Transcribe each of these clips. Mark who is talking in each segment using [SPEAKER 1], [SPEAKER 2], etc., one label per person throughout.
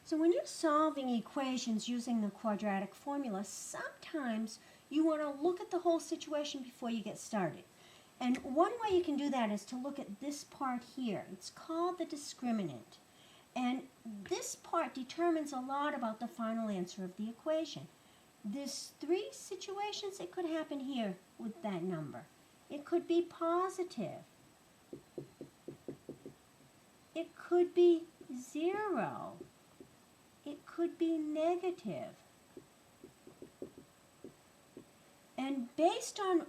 [SPEAKER 1] So when you're solving equations using the quadratic formula, sometimes you want to look at the whole situation before you get started. And one way you can do that is to look at this part here. It's called the discriminant. And this part determines a lot about the final answer of the equation. There's three situations that could happen here with that number. It could be positive. It could be 0. It could be negative. And based on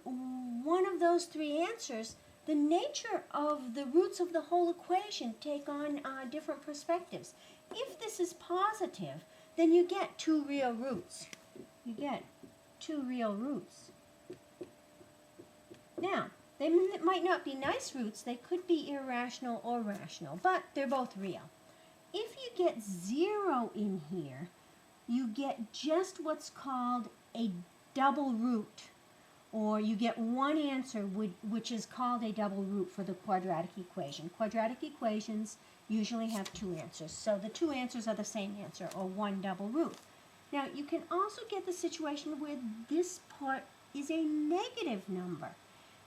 [SPEAKER 1] one of those three answers, the nature of the roots of the whole equation take on different perspectives. If this is positive, then you get two real roots. You get two real roots. Now, they might not be nice roots. They could be irrational or rational, but they're both real. If you get 0 in here, you get just what's called a double root, or you get one answer which is called a double root for the quadratic equation. Quadratic equations usually have two answers, so the two answers are the same answer, or one double root. Now, you can also get the situation where this part is a negative number,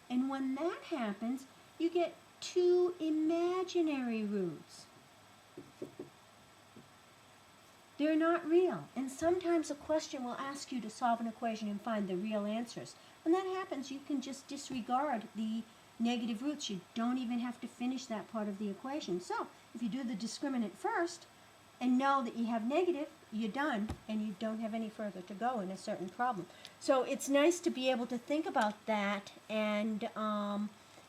[SPEAKER 1] and when that happens, you get two imaginary roots. They're not real, and sometimes a question will ask you to solve an equation and find the real answers. When that happens, you can just disregard the negative roots. You don't even have to finish that part of the equation. So, if you do the discriminant first and know that you have negative, you're done, and you don't have any further to go in a certain problem. So, it's nice to be able to think about that and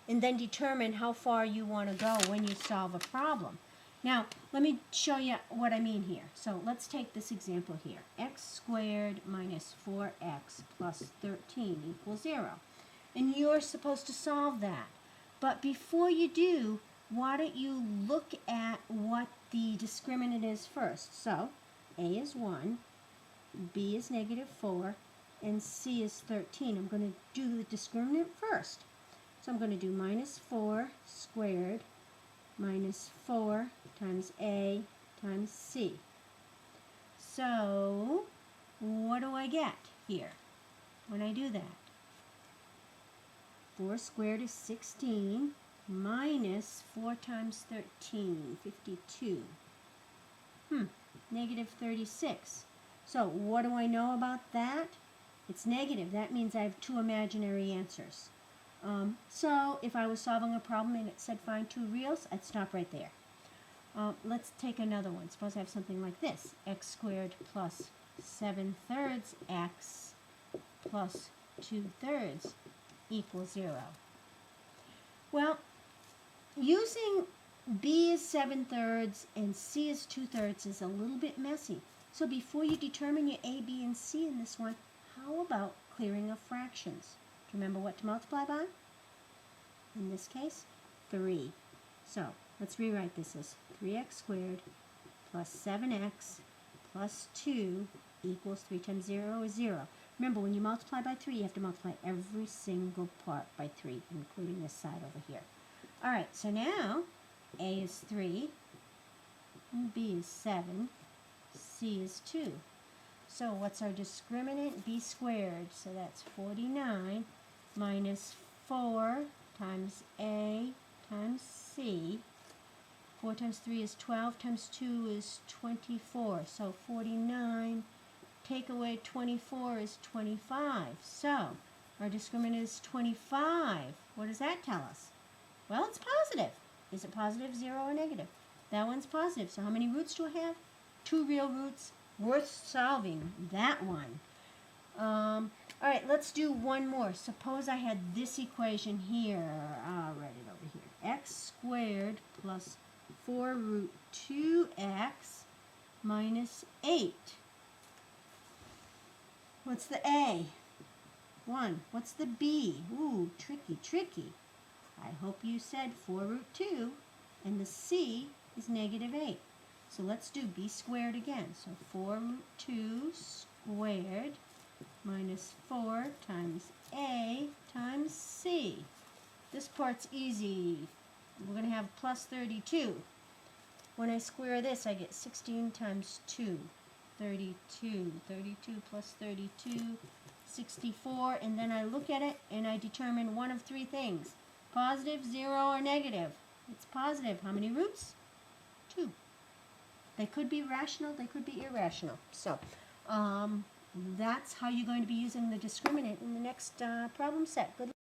[SPEAKER 1] then determine how far you want to go when you solve a problem. Now, let me show you what I mean here. So let's take this example here. X squared minus 4x plus 13 equals 0. And you're supposed to solve that. But before you do, why don't you look at what the discriminant is first. So A is 1, B is negative 4, and C is 13. I'm going to do the discriminant first. So I'm going to do minus 4 squared minus 4 times A times C. So, what do I get here when I do that? 4 squared is 16 minus 4 times 13, 52. Negative 36. So, what do I know about that? It's negative. That means I have two imaginary answers. So if I was solving a problem and it said find two reals, I'd stop right there. Let's take another one. Suppose I have something like this. X squared plus 7/3 x plus 2/3 equals 0. Well, using B is 7/3 and C is 2/3 is a little bit messy. So before you determine your A, B, and C in this one, how about clearing of fractions? Remember what to multiply by? In this case, 3. So, let's rewrite this as 3x squared plus 7x plus 2 equals 3 times 0 is 0. Remember, when you multiply by 3, you have to multiply every single part by 3, including this side over here. All right, so now A is 3, and B is 7, C is 2. So what's our discriminant? B squared, so that's 49 minus 4 times A times C. 4 times 3 is 12, times 2 is 24. So 49, take away 24 is 25. So our discriminant is 25. What does that tell us? Well, it's positive. Is it positive, 0, or negative? That one's positive. So how many roots do I have? Two real roots. Worth solving, that one. All right, let's do one more. Suppose I had this equation here. I'll write it over here. X squared plus 4 root 2x minus 8. What's the A? 1. What's the B? Ooh, tricky, tricky. I hope you said 4 root 2, and the C is negative 8. So let's do B squared again. So 4 root 2 squared minus 4 times A times C. This part's easy. We're going to have plus 32. When I square this, I get 16 times 2, 32. 32 plus 32, 64. And then I look at it and I determine one of three things. Positive, 0, or negative. It's positive. How many roots? 2. They could be rational, they could be irrational. So that's how you're going to be using the discriminant in the next problem set. Good luck.